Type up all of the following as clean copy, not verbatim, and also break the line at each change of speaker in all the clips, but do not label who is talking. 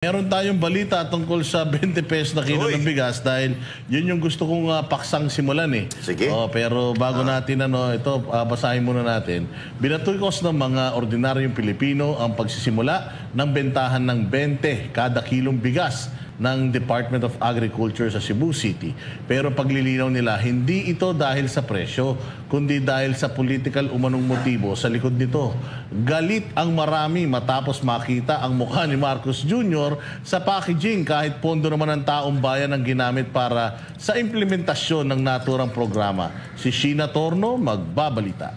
Meron tayong balita tungkol sa 20 pesos na kilo ng bigas dahil yun yung gusto kong paksang simulan eh.
Sige.
Pero bago natin ito, basahin muna natin. Binatukos ng mga ordinaryong Pilipino ang pagsisimula ng bentahan ng 20 kada kilong bigas ng Department of Agriculture sa Cebu City. Pero paglilinaw nila, hindi ito dahil sa presyo, kundi dahil sa political umanong motibo sa likod nito. Galit ang marami matapos makita ang mukha ni Marcos Jr. sa packaging kahit pondo naman ng taong bayan ang ginamit para sa implementasyon ng naturang programa. Si Sheena Torno magbabalita.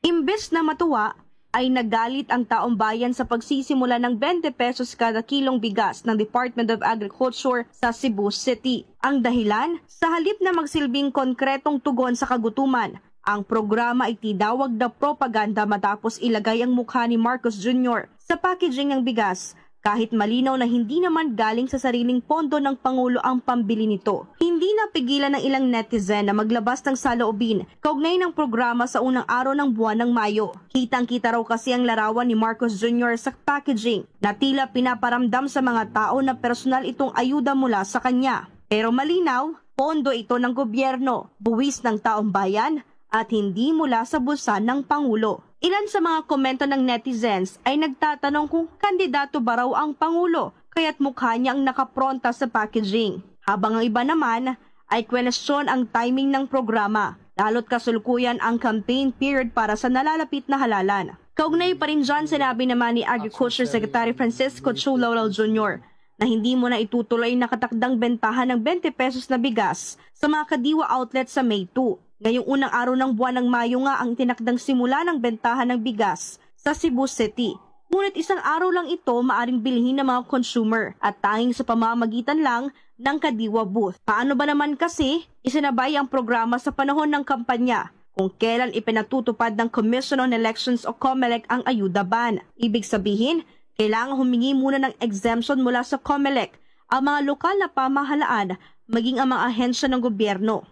Imbes na matuwa, ay nagalit ang taong bayan sa pagsisimula ng 20 pesos kada kilong bigas ng Department of Agriculture sa Cebu City. Ang dahilan, sa halip na magsilbing konkretong tugon sa kagutuman, ang programa ay tinawag na propaganda matapos ilagay ang mukha ni Marcos Jr. sa packaging ng bigas, kahit malinaw na hindi naman galing sa sariling pondo ng Pangulo ang pambili nito. Hindi napigilan ng ilang netizen na maglabas ng saloobin kaugnay ng programa sa unang araw ng buwan ng Mayo. Kitang-kita raw kasi ang larawan ni Marcos Jr. sa packaging na tila pinaparamdam sa mga tao na personal itong ayuda mula sa kanya. Pero malinaw, pondo ito ng gobyerno, buwis ng taong bayan at hindi mula sa bulsa ng Pangulo. Ilan sa mga komento ng netizens ay nagtatanong kung kandidato ba raw ang Pangulo kaya't mukha niya ang nakapronta sa packaging. Habang ang iba naman ay question ang timing ng programa, lalo't kasulkuyan ang campaign period para sa nalalapit na halalan. Kaugnay pa rin dyan, sinabi naman ni Agriculture Secretary Francisco Chu Laurel Jr. na hindi mo na itutuloy nakatakdang bentahan ng 20 pesos na bigas sa mga kadiwa outlet sa May 2. Ngayong unang araw ng buwan ng Mayo nga ang tinakdang simula ng bentahan ng bigas sa Cebu City. Ngunit isang araw lang ito maaring bilhin ng mga consumer at tanging sa pamamagitan lang ng kadiwa booth. Paano ba naman kasi isinabay ang programa sa panahon ng kampanya kung kailan ipinatutupad ng Commission on Elections o COMELEC ang ayuda ban? Ibig sabihin, kailangan humingi muna ng exemption mula sa COMELEC ang mga lokal na pamahalaan maging ang mga ahensya ng gobyerno.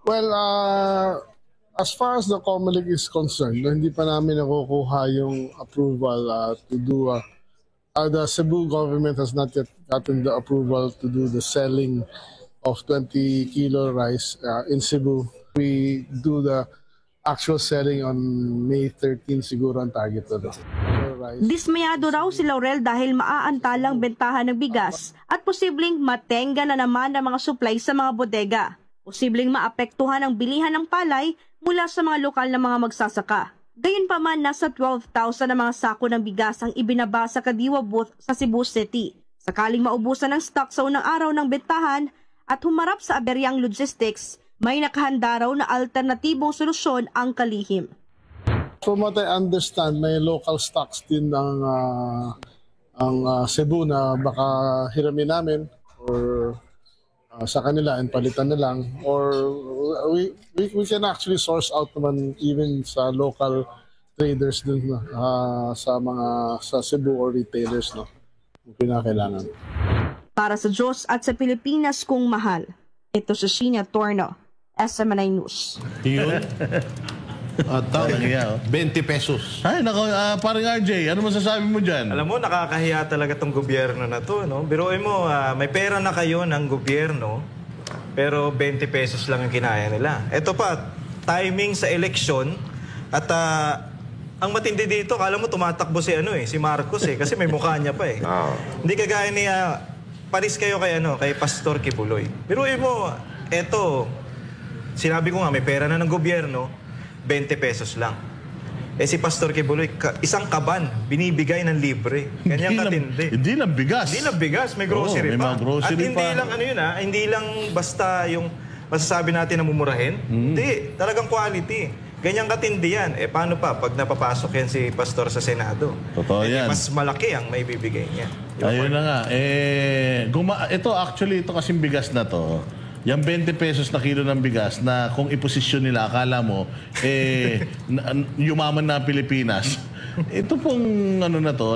Well, as far as the COMELEC is concerned, hindi pa namin nakukuha yung approval to do, the Cebu government has not yet gotten the approval to do the selling of 20 kilo rice in Cebu. We do the actual selling on May 13 siguro ang target na doon.
Dismayado raw si Laurel dahil maaantalang bentahan ng bigas at posibleng matenga na naman ang mga supply sa mga bodega. Posibleng maapektuhan ang bilihan ng palay mula sa mga lokal na mga magsasaka. Gayunpaman, nasa 12,000 na mga sako ng bigas ang ibinaba sa kadiwa booth sa Cebu City. Sakaling maubusan ng stock sa unang araw ng bentahan at humarap sa aberyang logistics, may nakahanda raw na alternatibong solusyon ang kalihim.
From what I understand, may local stocks din ang Cebu na baka hiramin namin or sa kanila and palitan na lang, or we can actually source out naman even sa local traders din sa Cebu or retailers kung pinakailangan.
Para sa Diyos at sa Pilipinas kung mahal, ito si Sheena Torno, SMNI News.
Yun.
20 pesos.
Ay, nako, parang RJ, ano masasabi mo dyan?
Alam mo, nakakahiya talaga tong gobyerno na to, no? Biruin mo, may pera na kayo ng gobyerno, pero 20 pesos lang ang kinaya nila. Ito pa, timing sa eleksyon, at ang matindi dito, kala mo tumatakbo si Marcos kasi may mukha niya pa eh. Hindi kagaya ni, paris kayo kay Pastor Kibuloy. Biruin mo, eto, sinabi ko nga, may pera na ng gobyerno, 20 pesos lang. Si Pastor Kibuloy, isang kaban, binibigay ng libre. Kanyang katindi.
Hindi lang bigas.
Hindi lang bigas, may grocery
may
pa.
mga grocery
At hindi lang hindi lang basta yung masasabi natin na mumurahin. Hindi, talagang quality. Ganyang katindi yan. Paano pa pag napapasok yan si Pastor sa Senado?
Totoo yan.
Mas malaki ang may bibigay niya.
Ayun na nga. Ito kasing bigas na to, yung 20 pesos na kilo ng bigas na kung iposisyon nila, akala mo, yumaman na Pilipinas. Ito pong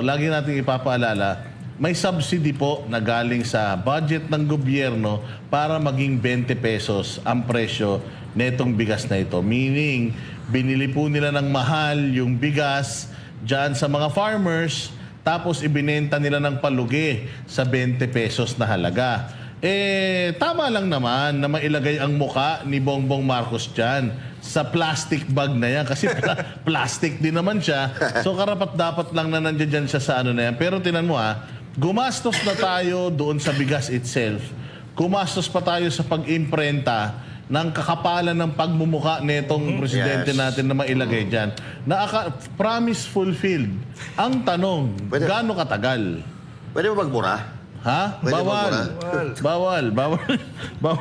lagi nating ipapaalala, may subsidy po na galing sa budget ng gobyerno para maging 20 pesos ang presyo netong bigas na ito. Meaning, binili po nila ng mahal yung bigas dyan sa mga farmers, tapos ibinenta nila ng palugi sa 20 pesos na halaga. Tama lang naman na mailagay ang muka ni Bongbong Marcos dyan sa plastic bag na yan. Kasi plastic din naman siya. So karapat-dapat lang na nandiyan dyan siya sa ano na yan. Pero tinan mo gumastos na tayo doon sa bigas itself. Gumastos pa tayo sa pag-imprenta ng kakapalan ng pagmumuka netong presidente natin na mailagay dyan. Promise fulfilled. Ang tanong, gaano katagal?
Pwede ba magmura?
Ha?
Pwede
Bawal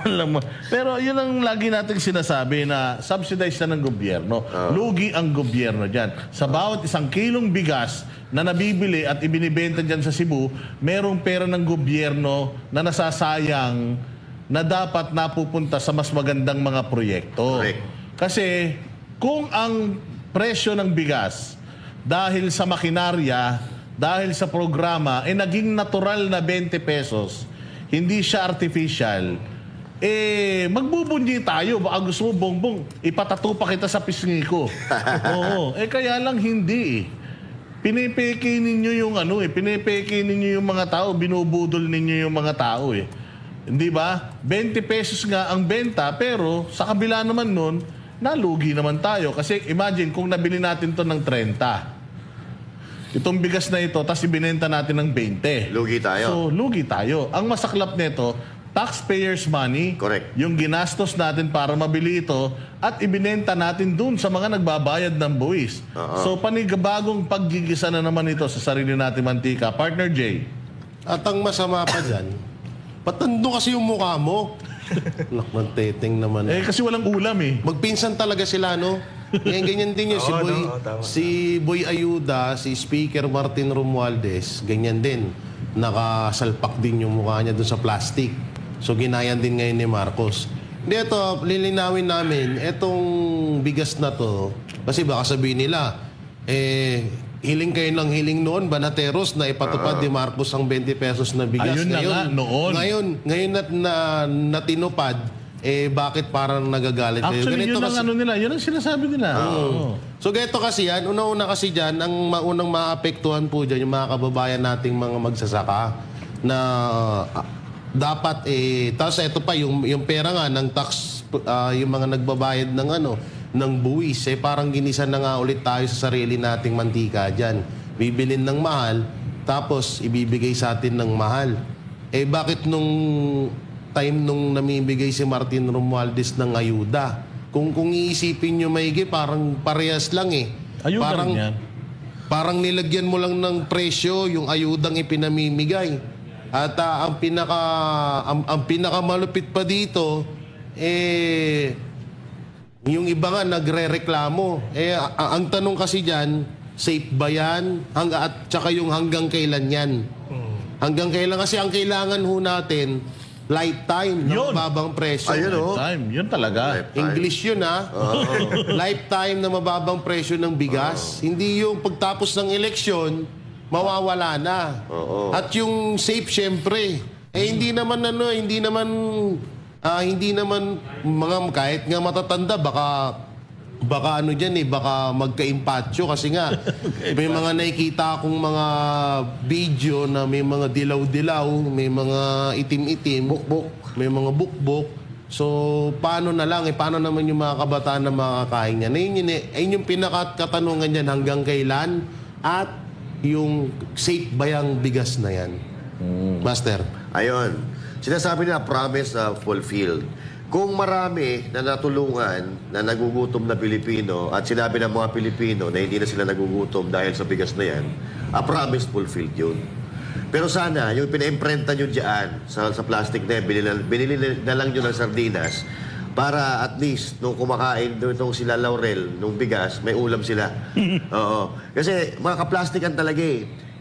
lang. Pero yun ang lagi nating sinasabi na subsidized na ng gobyerno. Lugi ang gobyerno dyan. Sa bawat isang kilong bigas na nabibili at ibinibenta dyan sa Cebu, merong pera ng gobyerno na nasasayang na dapat napupunta sa mas magandang mga proyekto.
Correct.
Kasi kung ang presyo ng bigas dahil sa makinarya, dahil sa programa, naging natural na 20 pesos, hindi siya artificial, magbubunyi tayo. Baka gusto mo, Bongbong, ipatato pa kita sa pisngi ko. Oo. Kaya lang hindi. Pinipeke ninyo yung pinipeke ninyo yung mga tao, binubudol ninyo yung mga tao Hindi ba? 20 pesos nga ang benta, pero sa kabila naman nun, nalugi naman tayo. Kasi imagine kung nabili natin to ng 30. Itong bigas na ito, tapos ibinenta natin ng 20.
Lugi tayo.
So, lugi tayo. Ang masaklap nito, taxpayers' money,
correct,
yung ginastos natin para mabili ito, at ibinenta natin dun sa mga nagbabayad ng buwis. So, panigabagong paggigisa na naman ito sa sarili natin mantika. Partner Jay.
At ang masama pa dyan, patando kasi yung mukha mo. Nakman teteng naman.
Kasi walang ulam
Magpinsan talaga sila, no? Ganyan din yun. Si Boy Ayuda, si Speaker Martin Romualdez, ganyan din. Nakasalpak din yung mukha niya doon sa plastic. So, ginayan din ngayon ni Marcos. Hindi, ito, lilinawin namin, itong bigas na to, kasi baka sabihin nila, hiling kayo ng hiling noon, Banateros, na ipatupad ni Marcos ang 20 pesos na bigas.
Ayun na nga, noon.
Ngayon na tinupad, bakit parang nagagalit kayo?
Actually,
Ganito
yun ang nila. Yun ang sinasabi nila.
So, ganito kasi yan. Una-una kasi dyan, ang maunang maapektuhan po dyan, yung mga kababayan nating mga magsasaka na dapat tapos ito pa, yung pera nga ng tax, yung mga nagbabayad ng buwis, parang ginisan na nga ulit tayo sa sarili nating mantika dyan. Bibilin ng mahal, tapos ibibigay sa atin ng mahal. Bakit nung time nung namimigay si Martin Romualdez ng ayuda, kung iisipin nyo maigi, parang parehas lang
Ayuda
parang,
rin yan.
Parang nilagyan mo lang ng presyo yung ayudang ipinamimigay. At ang pinakamalupit pa dito, yung iba nga nagre-reklamo. Ang tanong kasi dyan, safe ba yan? At saka yung hanggang kailan yan? Hanggang kailan? Kasi ang kailangan ho natin, lifetime na mababang presyo.
Lifetime, yun talaga.
Lifetime.
English yun Lifetime na mababang presyo ng bigas. Hindi yung pagtapos ng eleksyon, mawawala na. At yung safe, syempre. Hindi naman mga kahit nga matatanda, baka baka magka-impatyo kasi nga may mga nakikita akong mga video na may mga dilaw-dilaw, may mga itim-itim, may mga bukbok. So, paano naman yung mga kabataan na makakain yan? Ayun yung pinakatanungan yan, hanggang kailan at yung safe ba yung bigas na yan? Master?
Ayun. Sinasabi nila, promise na fulfilled. Kung marami na natulungan na nagugutom na Pilipino at sinabi ng mga Pilipino na hindi na sila nagugutom dahil sa bigas na yan, a promise fulfilled yun. Pero sana, yung pina-imprenta nyo dyan sa plastic na yan, binili na lang nyo ng sardinas para at least nung kumakain nung sila Laurel, nung bigas, may ulam sila. Oo. Kasi mga kaplastikan talaga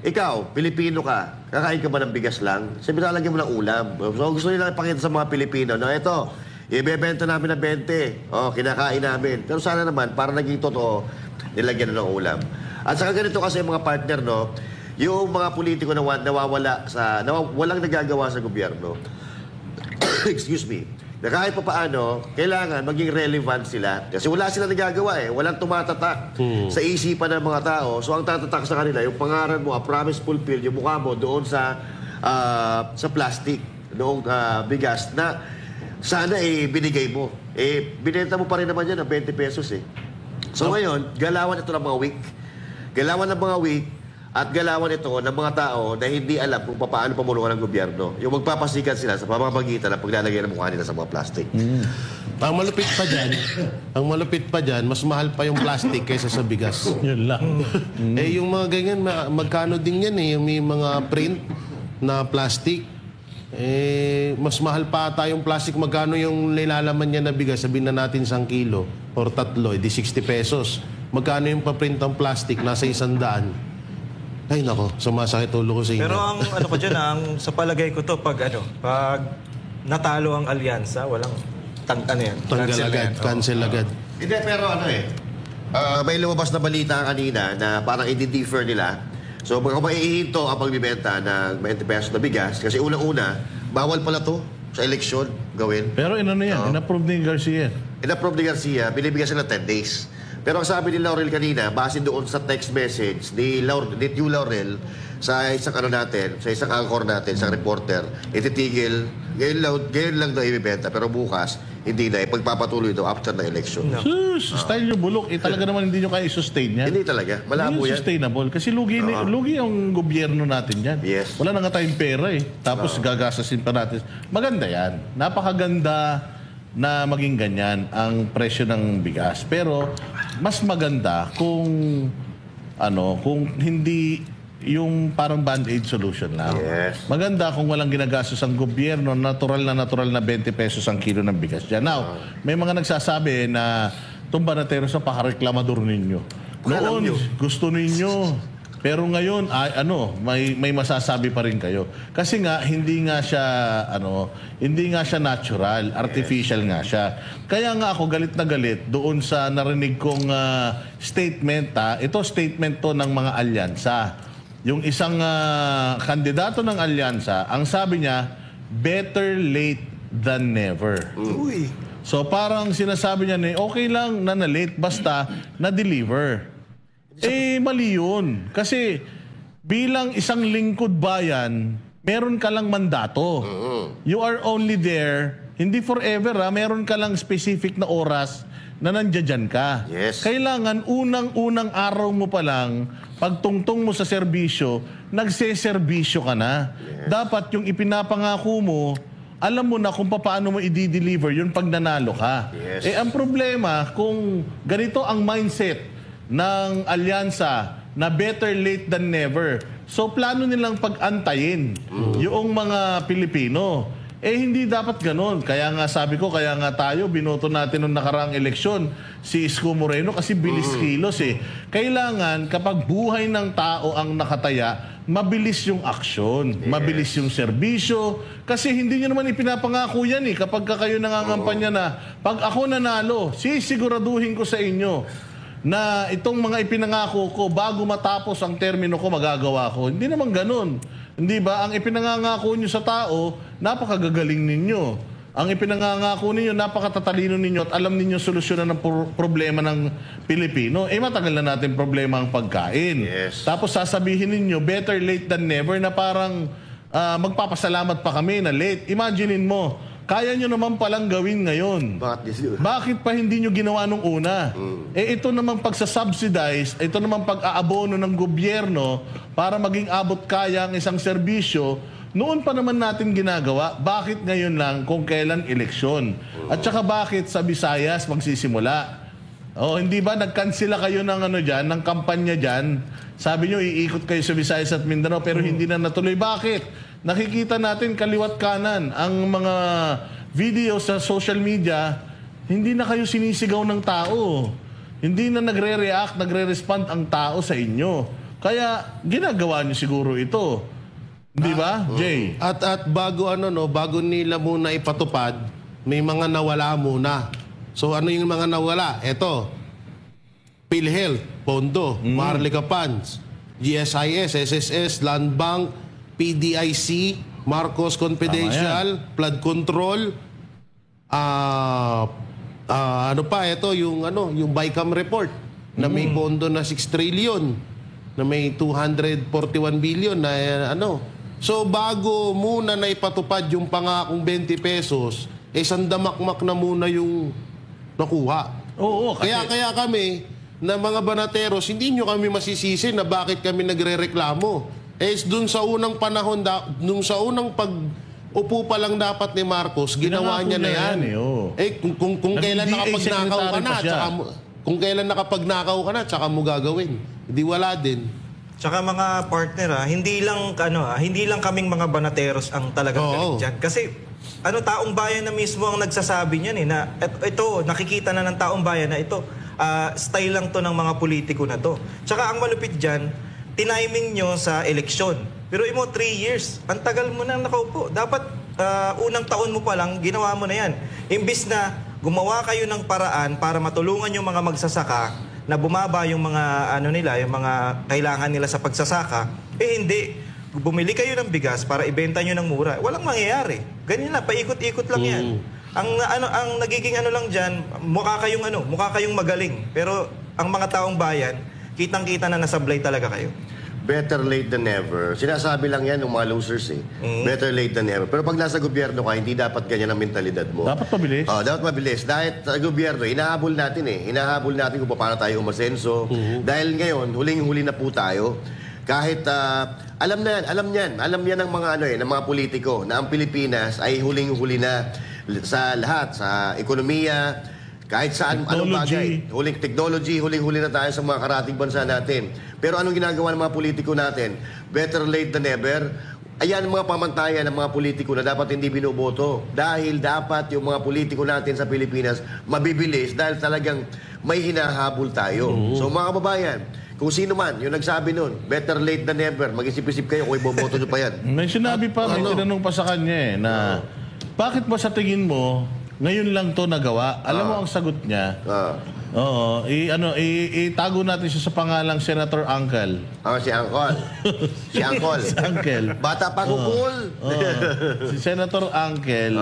Ikaw, Pilipino ka, kakain ka ba ng bigas lang? Sabi lalagyan mo ng ulam. So gusto nila ipakita sa mga Pilipino na ito, ibebenta namin ng 20. Kinakain namin. Pero sana naman, para naging totoo, nilagyan na ng ulam. At saka ganito kasi mga partner, yung mga politiko na walang nagagawa sa gobyerno, excuse me, na kahit pa paano, kailangan maging relevant sila. Kasi wala sila nagagawa eh. Walang tumatatak sa isipan ng mga tao. So ang tatatak sa kanila, yung pangalan mo, a promise fulfilled, yung mukha mo doon sa plastic, noong bigas na sana binigay mo. Binenta mo pa rin naman yan ng 20 pesos eh. So ngayon, galawan ito ng mga week. Galawan ng mga week at galawan ito ng mga tao na hindi alam kung paano pamuluhan ng gobyerno. Yung magpapasikat sila sa pamamagitan ng paglalagay ng mukha nila sa mga plastic.
Ang malupit pa dyan, mas mahal pa yung plastic kaysa sa bigas.
Yun lang.
Yung mga ganyan, magkano din yan eh. Yung may mga print na plastic. Mas mahal pa ata yung plastic. Magkano yung nilalaman niya na bigas? Sabihin na natin 1 kilo or 3, di 60 pesos. Magkano yung paprint ng plastic? Nasa 100. Ay nako, sumasakit ulo ko sa inyo.
Pero ang ano ko dyan, sa palagay ko to, pag natalo ang alyansa, walang
Tanggal agad, cancel agad.
Hindi, pero may lumabas na balita kanina na parang i-defer nila. So, kung maiihinto ang pagbibenta ng 20 pesos na bigas, kasi unang-una, bawal pala to sa eleksyon gawin.
Pero inano yan, in-approve ni Garcia.
In-approve ni Garcia, binibigyan sila 10 days. Pero ang sabi ni Laurel kanina, base doon sa text message ni Hugh Laurel sa isang sa isang anchor natin, isang reporter, ititigil, ngayon lang daw ibibenta, pero bukas, hindi na, pagpapatuloy daw after na election.
No. Style nyo bulok, talaga naman hindi nyo kaya i-sustain yan.
Hindi talaga, malabo
hindi
yan.
Sustainable. Kasi lugi ang gobyerno natin yan.
Yes.
Wala na nga tayong pera eh. Tapos gagasasin pa natin. Maganda yan. Napakaganda na maging ganyan ang presyo ng bigas. Pero mas maganda kung hindi yung parang band-aid solution lang.
Yes.
Maganda kung walang ginagastos ang gobyerno, natural na 20 pesos ang kilo ng bigas dyan. Now, may mga nagsasabi na itong banatero sa pakareklamador ninyo. Noon, gusto ninyo. Pero ngayon, may masasabi pa rin kayo. Kasi nga, hindi nga siya natural, artificial nga siya. Kaya nga ako galit na galit doon sa narinig kong statement. Ito statement to ng mga alyansa. Yung isang kandidato ng alyansa, ang sabi niya, better late than never.
Uy.
So parang sinasabi niya okay lang na na-late, basta na-deliver. Mali yun. Kasi bilang isang lingkod bayan, meron ka lang mandato. You are only there, hindi forever meron ka lang specific na oras na nandiyan ka.
Yes.
Kailangan unang-unang araw mo pa lang, pagtungtong mo sa serbisyo, nagseserbisyo ka na. Yes. Dapat yung ipinapangako mo, alam mo na kung paano mo i-deliver yun pag nanalo ka.
Yes.
Ang problema, kung ganito ang mindset ng alyansa na better late than never. So plano nilang pag-antayin yung mga Pilipino. Hindi dapat ganun. Kaya nga sabi ko, kaya nga tayo, binoto natin nung nakaraang eleksyon si Isko Moreno kasi bilis kilos eh. Kailangan kapag buhay ng tao ang nakataya, mabilis yung aksyon, mabilis yung serbisyo. Kasi hindi nyo naman ipinapangako yan eh. Kapag kayo nangangampanya na, pag ako nanalo, sisiguraduhin ko sa inyo na itong mga ipinangako ko, bago matapos ang termino ko, magagawa ko. Hindi naman ganun. Hindi ba? Ang ipinangangako nyo sa tao, napakagagaling ninyo. Ang ipinangangako ninyo, napakatatalino ninyo at alam ninyo solusyonan ng problema ng Pilipino. Matagal na natin problema ang pagkain.
Yes.
Tapos sasabihin ninyo, better late than never, na parang magpapasalamat pa kami na late. Imaginein mo, kaya nyo naman palang gawin ngayon. Bakit pa hindi nyo ginawa nung una? Ito naman pagsasubsidize, ito naman pag-aabono ng gobyerno para maging abot kaya ang isang serbisyo, noon pa naman natin ginagawa. Bakit ngayon lang kung kailan eleksyon? At saka bakit sa Visayas magsisimula? Hindi ba nagkansela kayo ng ng kampanya dyan? Sabi nyo, iikot kayo sa Visayas at Mindanao pero hindi na natuloy. Bakit? Nakikita natin kaliwat kanan ang mga video sa social media, hindi na kayo sinisigaw ng tao. Hindi na nagre-react, nagre-respond ang tao sa inyo. Kaya ginagawa nyo siguro ito. Di ba, Jay?
At bago nila muna ipatupad, may mga nawala muna. So ano yung mga nawala? Ito, PhilHealth, Pondo, Maharlika Funds, GSIS, SSS, Land Bank, PDIC, Marcos Confidential, Flood Control, ano pa, ito yung BICAM report na may pondo na 6 trillion, na may 241 billion na So bago muna na ipatupad yung pangakong 20 pesos, sandamakmak na muna yung nakuha.
Oo, kasi...
Kaya kami, na mga banateros, hindi nyo kami masisisi na bakit kami nagre-reklamo. Dun sa unang panahon, nung sa unang pag-upo pa lang dapat ni Marcos, ginawa niya na yan. Kung kailan nakapagnakaw ka na, kung kailan nakapagnakaw ka na, tsaka mo gagawin. Hindi, wala din.
Tsaka mga partner, hindi lang kaming mga banateros ang talagang galit dyan. Kasi taong bayan na mismo ang nagsasabi niyan na ito, nakikita na ng taong bayan na ito, style lang to ng mga politiko na to. Tsaka ang malupit dyan, tiniming nyo sa eleksyon. Pero 3 years, ang tagal mo nang nakaupo. Dapat unang taon mo pa lang, ginawa mo na yan. Imbis na gumawa kayo ng paraan para matulungan yung mga magsasaka na bumaba yung mga yung mga kailangan nila sa pagsasaka, hindi. Bumili kayo ng bigas para ibenta nyo ng mura. Walang mangyayari. Ganyan lang, paikot-ikot lang yan. Ang nagiging lang diyan, mukha kayong magaling. Pero ang mga taong bayan, kitang-kita na nasablay talaga kayo.
Better late than never. Sinasabi lang yan ng mga losers Better late than never. Pero pag nasa gobyerno ka, hindi dapat ganyan ang mentalidad mo.
Dapat mabilis.
Dapat mabilis. Dahil sa gobyerno, hinahabol natin Hinahabol natin kung paano tayo umasenso. Dahil ngayon, huling-huli na po tayo. Kahit, alam yan ng mga ng mga politiko na ang Pilipinas ay huling-huli na sa lahat, sa ekonomiya, kahit saan, anong bagay. Huling-huli na tayo sa mga karating bansa natin. Pero anong ginagawa ng mga politiko natin? Better late than never. Ayan ang mga pamantayan ng mga politiko na dapat hindi binoboto. Dahil dapat yung mga politiko natin sa Pilipinas mabibilis dahil talagang may hinahabol tayo. So mga kababayan, kung sino man yung nagsabi nun, better late than never, mag-isip-isip kayo kung iboboto nyo pa yan.
May sinabi pa, may tinanong pa sa kanya na bakit ba sa tingin mo ngayon lang to nagawa? Alam mo ang sagot niya? Itago natin siya sa pangalang Senator Uncle.
Si Uncle. Si Uncle.
Si Uncle.
Bata pa kukul.
Si Senator Uncle.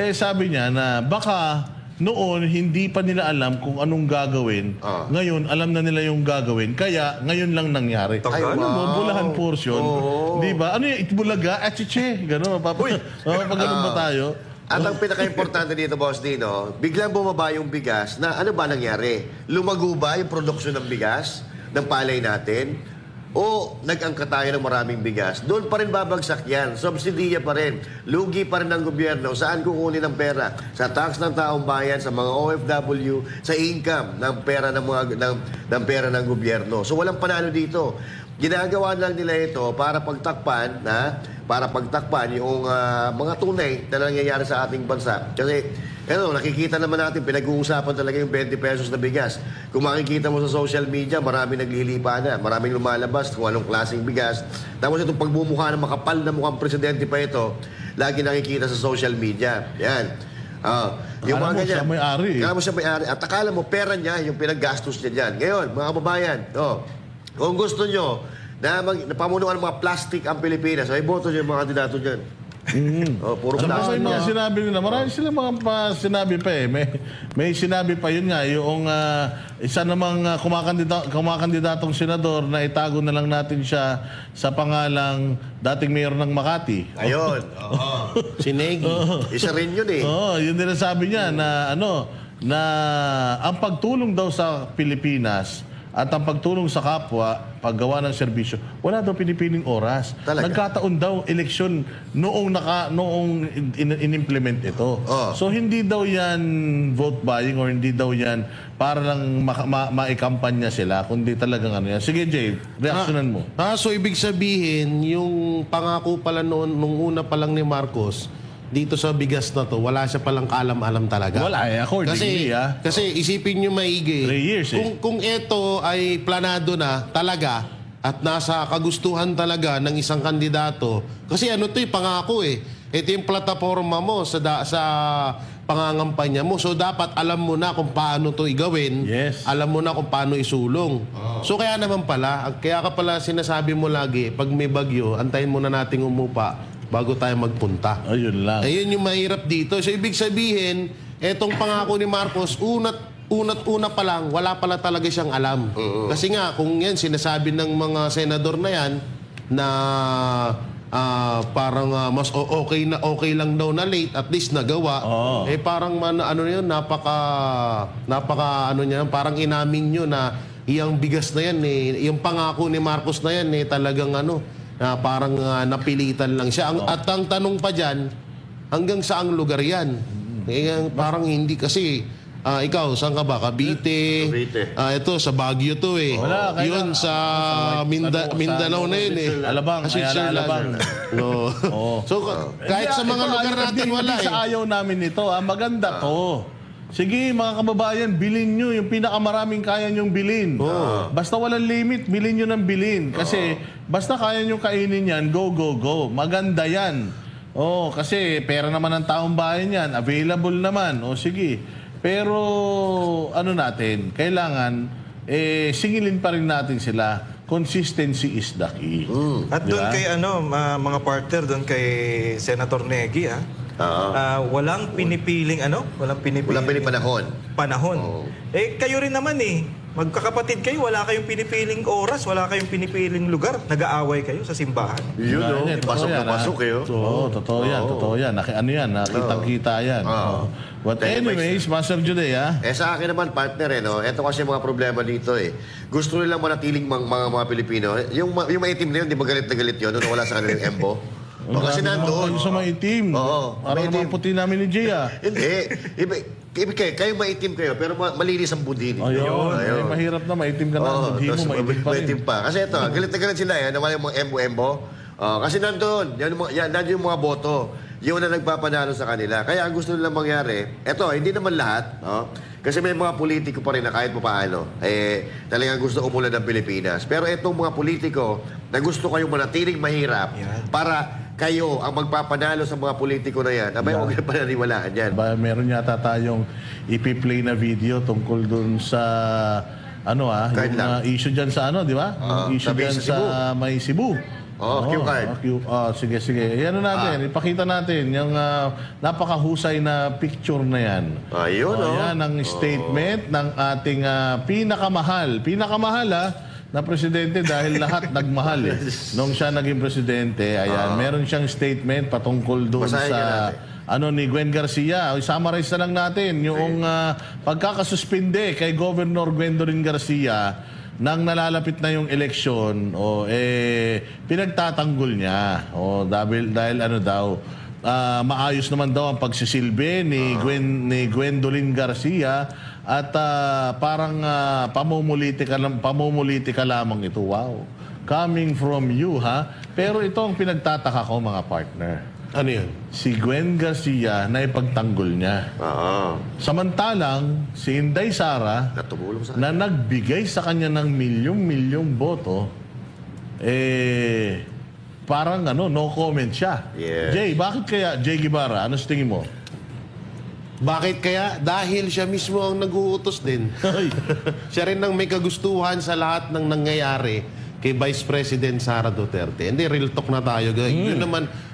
Sabi niya na baka noon hindi pa nila alam kung anong gagawin. Ngayon alam na nila yung gagawin. Kaya ngayon lang nangyari. Bulahan portion. Di ba? Ano yung itbulaga? Achiche. Gano'n. Pag ganun ba tayo?
At ang pinaka-importante dito, Boss Dino, biglang bumaba yung bigas na ano ba nangyari? Lumago ba yung produksyon ng bigas, ng palay natin? O nag-angkat tayo ng maraming bigas? Doon pa rin babagsak yan. Subsidiya pa rin. Lugi pa rin ng gobyerno. Saan kukunin ang pera? Sa tax ng taong bayan, sa mga OFW, sa income ng pera ng pera ng gobyerno. So walang panalo dito. Ginagawa lang nila ito para pagtakpan yung mga tunay na nangyayari sa ating bansa. Kasi, nakikita naman natin, pinag-uusapan talaga yung 20 pesos na bigas. Kung makikita mo sa social media, maraming naglilipa na, maraming lumalabas kung anong klaseng bigas. Tapos itong pagbumukha ng makapal na mukhang presidente pa ito, lagi nakikita sa social media. Yan. Yung mga ganyan. Akala mo siya may-ari. At akala mo, pera niya, yung pinaggastos niya dyan. Ngayon, mga kababayan, kung gusto nyo na pamunuan ng mga plastic ang Pilipinas, ay boto nyo yung mga kandidato dyan. Puro plastic
May mga sinabi nila. Marami sila mga sinabi pa May sinabi pa yun nga, yung isa namang kumakandidatong senador na itago na lang natin siya sa pangalang dating mayor ng Makati.
Ayun.
Si Negi.
Isa rin yun
yun din ang sabi niya na ang pagtulong daw sa Pilipinas at ang pagtulong sa kapwa, paggawa ng serbisyo, wala daw pinipiling oras.
Talaga?
Nagkataon daw eleksyon noong in-implement ito. So hindi daw yan vote buying or hindi daw yan para lang maikampanya sila, kundi talagang yan. Sige Jay, reaksyonan mo.
So ibig sabihin, yung pangako pala noon, nung una pa lang ni Marcos, dito sa bigas na to, wala siya palang kaalam-alam talaga.
Wala accordingly
Kasi isipin nyo maigi.
3 years
Kung ito ay planado na talaga at nasa kagustuhan talaga ng isang kandidato, kasi pangako Ito yung plataforma mo sa pangangampanya mo. So dapat alam mo na kung paano to igawin.
Yes.
Alam mo na kung paano isulong. So kaya naman pala, kaya ka pala sinasabi mo lagi, pag may bagyo, antayin mo na nating umupa bago tayo magpunta.
Ayun lang.
Ayun yung mahirap dito. So, ibig sabihin, etong pangako ni Marcos, unat-una pa lang, wala pala talaga siyang alam. Kasi nga, kung yan, sinasabi ng mga senador na yan, na parang mas okay lang daw na late, at least nagawa, parang ano yun, napaka ano niya, parang inamin nyo na iyang bigas na yan, yung pangako ni Marcos na yan, talagang parang napilitan lang siya. At ang tanong pa dyan, hanggang saang lugar yan? Parang hindi kasi, ikaw, saan ka ba? Cavite? Ito, sa Baguio to eh.
Wala,
yun sa Mindanao na yun eh.
Alabang, Alabang.
So, kahit sa mga lugar natin wala eh.
Sa ayaw namin ito, maganda to. Sige, mga kababayan, bilhin nyo yung pinakamaraming kaya nyong bilhin. Basta walang limit, bilhin nyo ng bilhin. Kasi basta kaya nyo kainin yan, go, go, go. Maganda yan. Kasi pera naman ng taong bayan yan. Available naman. Sige. Pero ano natin, kailangan singilin pa rin natin sila. Consistency is the key.
At doon kay mga partner, doon kay Senator Negi, walang pinipiling walang pinipiling panahon. Kayo rin naman magkakapatid kayo, wala kayong pinipiling oras, wala kayong pinipiling lugar, nag-aaway kayo sa simbahan.
Yun, pasok na pasok kayo.
Totoo yan. Nakitang-kita yan. But anyways, Master Jude,
sa akin naman, partner, ito kasi mga problema dito Gusto nilang manatiling mga Pilipino. Yung maitim na yun, di ba galit na galit yun? Nung wala sa kanila yung embo. Kasi nandoon.
Sa maitim. Parang mga puti namin ni Jay,
Hindi. Kayo maitim kayo, pero malinis ang budhi ninyo.
Ayun. Mahirap na maitim ka na. Budhi mo, maitim pa rin.
Kasi ito, galit na galit sila. Nawala yung mga embo-embo. Kasi nandoon. Nandoon yung mga boto. Yung na nagpapanalo sa kanila. Kaya ang gusto nilang mangyari, hindi naman lahat. Kasi may mga politiko pa rin na kahit paano, talagang gusto umulan ng Pilipinas. Pero itong mga politiko na gusto kayong manatiling mahirap para kayo ang magpapanalo sa mga politiko na yan, huwag na pananiwalaan yan.
Meron yata tayong ipi-play na video tungkol dun sa yung issue dyan sa di ba? Yung issue dyan sa may Cebu.
Q-card.
Sige. Natin, ipakita natin yung napakahusay na picture na yan. Yan ang statement ng ating pinakamahal na presidente dahil lahat nagmahal nung siya naging presidente. Meron siyang statement patungkol doon sa ni Gwen Garcia. Summarize na lang natin yung pagkakasuspinde kay Governor Gwendolyn Garcia nang nalalapit na yung eleksyon, pinagtatanggol niya. Dahil maayos naman daw ang pagsisilbi ni Gwendolyn Garcia at parang pamumulitika lamang ito. Wow. Coming from you, Pero ito ang pinagtataka ko, mga partner.
Ano yun?
Si Gwen Garcia na ipagtanggol niya. Samantalang, si Inday Sara na nagbigay sa kanya ng milyong-milyong boto, parang no comment siya. Jay, bakit kaya, Jay Guevara, ano sa tingin mo?
Bakit kaya? Dahil siya mismo ang nag-uutos din. Siya rin ang may kagustuhan sa lahat ng nangyayari kay Vice President Sara Duterte. Hindi, real talk na tayo.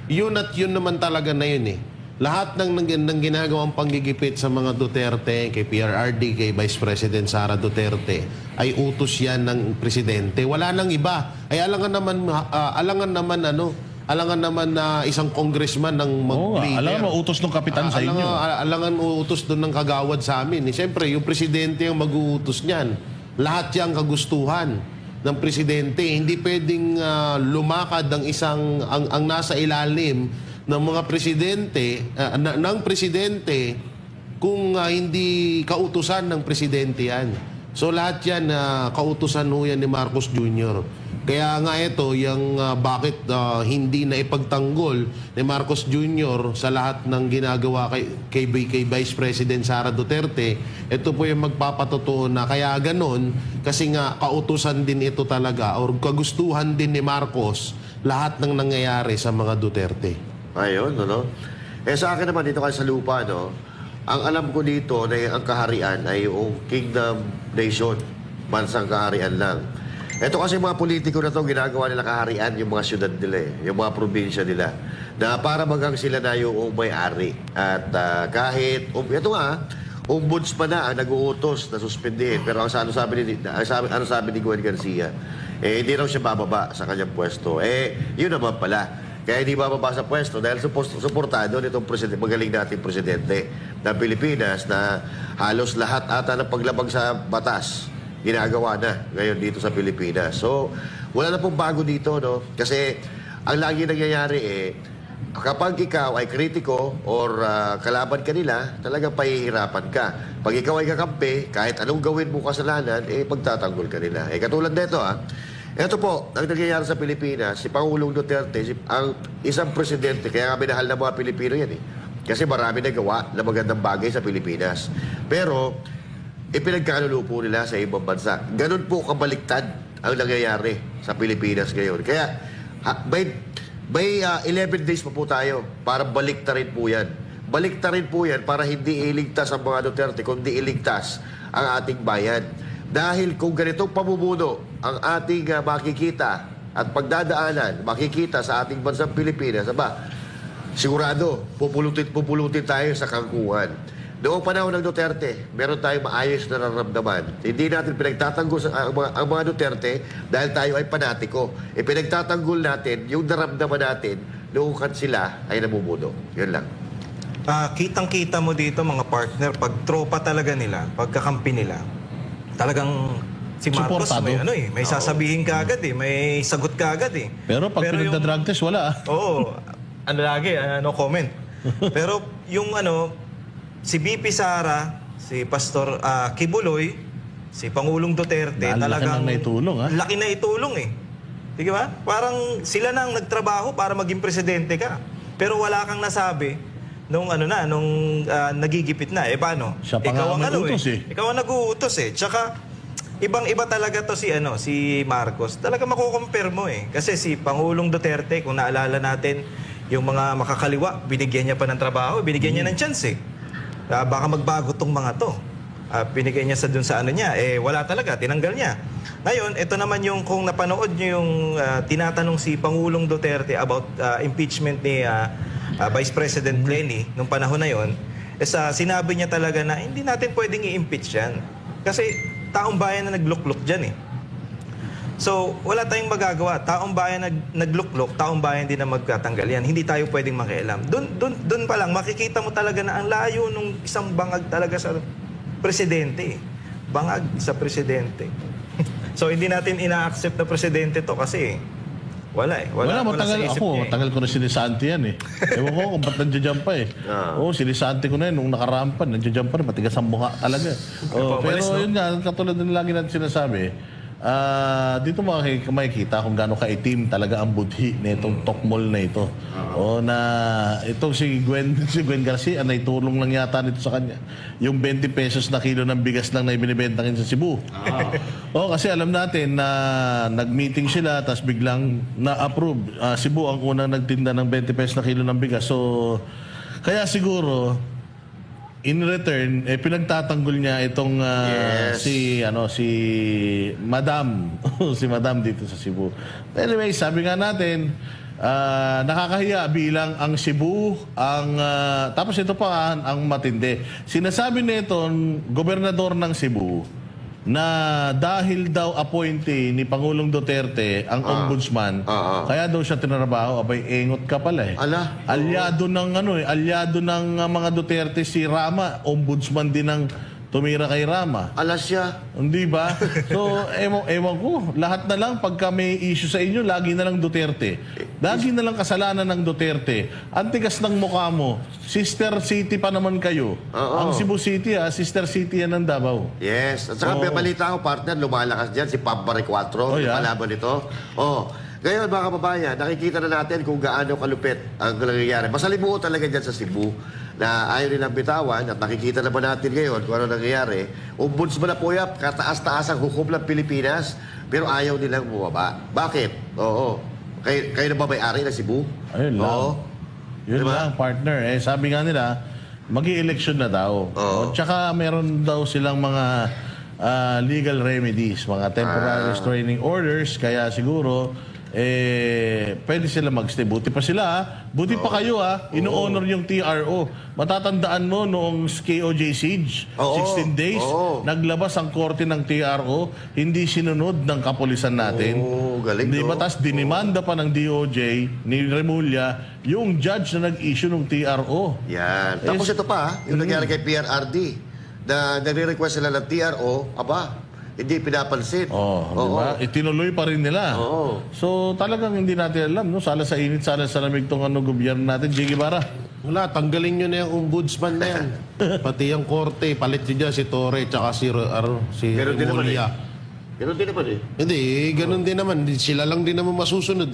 Yun naman talaga na yun Lahat ng ginagawang panggigipit sa mga Duterte, kay PRRD, kay Vice President Sara Duterte, ay utos yan ng presidente. Wala nang iba. Ay alangan naman na isang congressman ng mag-leader.
Alangan mo utos ng kapitan sa inyo.
Alangan mo utos doon ng kagawad sa amin. Siyempre, yung presidente ang mag-uutos niyan. Lahat yung kagustuhan ng presidente. Hindi pwedeng lumakad ang nasa ilalim ng mga presidente, ng presidente kung hindi kautusan ng presidente yan. So lahat yan, kautusan ho yan ni Marcos Jr. Kaya nga ito, yung bakit hindi na ipagtanggol ni Marcos Jr. sa lahat ng ginagawa kay Vice President Sara Duterte, ito po yung magpapatotoo na kaya ganon, kasi nga kautusan din ito talaga or kagustuhan din ni Marcos lahat ng nangyayari sa mga Duterte.
Ayun, sa akin naman dito sa lupa, ang alam ko dito na ang kaharian ay yung Kingdom Nation, bansang kaharian lang. Ito kasi mga politiko na to, ginagawa nila kaharian yung mga syudad nila yung mga probinsya nila. Na para magang sila na yung may-ari. At kahit, ito nga, ombudsman na ang nag-uutos na suspindihin. Pero ano sabi ni Gwen Garcia, hindi raw siya bababa sa kanyang pwesto. Yun naman pala. Kaya hindi bababa sa pwesto dahil suportado nitong magaling nating presidente ng Pilipinas na halos lahat ata ng paglabag sa batas ginagawa na ngayon dito sa Pilipinas. So, wala na pong bago dito, no? Kasi ang lagi nangyayari kapag ikaw ay kritiko or kalaban ka nila, talagang pahihirapan ka. Pag ikaw ay kakampi, kahit anong gawin mo kasalanan, pagtatanggol ka nila. Katulad nito, ito po, ang nangyayari sa Pilipinas, si Pangulong Duterte, ang isang presidente, kaya nga minahal ng mga Pilipino yan Kasi marami nagawa na magandang bagay sa Pilipinas. Pero, ipinagkalulupo nila sa ibang bansa. Ganun po kabaliktad ang nangyayari sa Pilipinas ngayon. Kaya, may 11 days pa po tayo para baliktarin po yan. Baliktarin po yan para hindi iligtas ang mga Duterte, kundi iligtas ang ating bayan. Dahil kung ganitong pamumuno ang ating makikita at pagdadaanan, makikita sa ating bansang Pilipinas, sigurado, pupulutin tayo sa kangkuhan. Noong panahon ng Duterte, meron tayong maayos na nararamdaman. Hindi natin pinagtatanggol ang mga Duterte dahil tayo ay panatiko. Pinagtatanggol natin yung naramdaman natin noong sila ay namumuno. Yun lang.
Kitang-kita mo dito mga partner, pag tropa talaga nila, pagkakampi nila, talagang si Marcos
Suportado.
may sasabihin ka agad may sagot ka agad
Pero pag pinagda-drug test, wala
Oo, lagi, no comment. Pero yung si BP Sara, si Pastor Kibuloy, si Pangulong Duterte, talagang laki na itulong Di ba? Parang sila na ang nagtrabaho para maging presidente ka. Pero wala kang nasabi nung nagigipit na. Paano?
Siya pa nga ang nag-uutos
Ikaw ang nag-uutos Tsaka, ibang-iba talaga to si Marcos. Talaga makukompare mo Kasi si Pangulong Duterte, kung naalala natin, yung mga makakaliwa, binigyan niya pa ng trabaho, binigyan niya ng chance baka magbago tong mga to. Binigay niya dun sa niya, wala talaga, tinanggal niya. Ngayon, ito naman yung kung napanood niyo yung tinatanong si Pangulong Duterte about impeachment ni Vice President Lenny nung panahon na yon, sinabi niya talaga na hindi natin pwedeng i-impeach yan. Kasi taong bayan na nagluklok dyan So, wala tayong magagawa. Taong bayan nagluklok, taong bayan din na magtatanggal yan. Hindi tayo pwedeng makialam. Doon pa lang, makikita mo talaga na ang layo nung isang bangag talaga sa presidente. Bangag sa presidente. So, hindi natin ina-accept na presidente to kasi wala
matagal ko na sinisanti yan Ewan ko kung ba't nandiyan pa sinisanti ko na nung nakaraan pa, nandiyan pa rin, matigas ang mukha talaga. Pero yun nga, katulad ng lagi natin sinasabi, dito makikita kung gaano ka-itim talaga ang budhi na itong tokmol na ito. Na itong si Gwen Garcia, naitulong lang yata nito sa kanya. Yung 20 pesos na kilo ng bigas lang na ibinibenta sa Cebu. Kasi alam natin na nag-meeting sila tapos biglang na-approve. Cebu ang unang nagtinda ng 20 pesos na kilo ng bigas. So, kaya siguro in return, pinagtatanggol niya itong si Madam, si Madam dito sa Cebu. Anyway, sabi nga natin, nakakahiya bilang ang Cebu, tapos ito pa ang matindi. Sinasabi nitong gobernador ng Cebu na dahil daw appointee ni Pangulong Duterte ang ombudsman, kaya daw siya tinrabaho, engot ka pala Alyado ng mga Duterte si Rama, ombudsman din ng tumira kay Rama.
Siya.
Hindi ba? So, ewan ko. Lahat na lang, pagka may issue sa inyo, lagi na lang Duterte. Lagi na lang kasalanan ng Duterte. Antigas ng mukha mo. Sister city pa naman kayo. Ang Cebu City, sister city yan ng Davao.
Yes. At saka balita ko, partner, lumalakas dyan si Pampare 4. Kalaban nito. Ngayon, mga kababayan, nakikita na natin kung gaano kalupit ang nangyayari. Masalimuot talaga dyan sa Cebu na ayaw nilang bitawan at nakikita naman natin ngayon kung ano nangyayari. Ombudsman na po yan, kataas-taas ang hukom ng Pilipinas, pero ayaw nilang bumaba. Bakit? Kayo na ba may-ari na Cebu?
Ayun lang. Yun lang, partner. Sabi nga nila, mag-i-election na daw. Tsaka meron daw silang mga legal remedies, mga temporary restraining orders, kaya siguro pwede sila magstay. Buti pa sila, buti pa kayo ino-honor yung TRO. Matatandaan mo noong KOJ siege, 16 days, naglabas ang korte ng TRO, hindi sinunod ng kapulisan natin.
Galing,
Di ba? Tas dinimanda pa ng DOJ ni Remulla yung judge na nag-issue ng TRO.
Yan. Tapos ito pa, yung nangyari kay PRRD, na nagre-request sila ng TRO, hindi pinapansin.
Di ba? Itinuloy pa rin nila. So talagang hindi natin alam, no? Sala sa init, sala sa lamig tong gobyerno natin. Jiggy Bara.
Wala, tanggalin nyo na yung ombudsman na yan. Pati yung korte, palit nyo dyan si Torre tsaka si
Ganun din naman
Remulla.
Ganun din naman
Hindi, ganun din naman. Sila lang din naman masusunod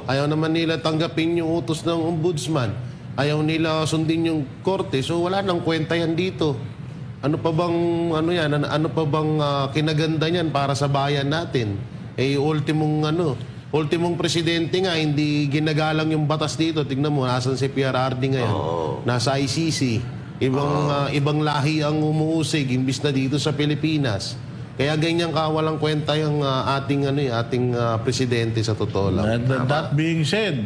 Ayaw naman nila tanggapin yung utos ng ombudsman. Ayaw nila sundin yung korte. So wala nang kwenta yan dito. Ano pa bang kinaganda niyan para sa bayan natin? Ultimong presidente nga hindi ginagalang yung batas dito. Tingnan mo, nasan si PRRD ngayon? Nasa ICC. Ibang lahi ang umuusig imbis na dito sa Pilipinas. Kaya ganyan kawalang kwenta yung ating presidente sa totoo lang.
And that being said,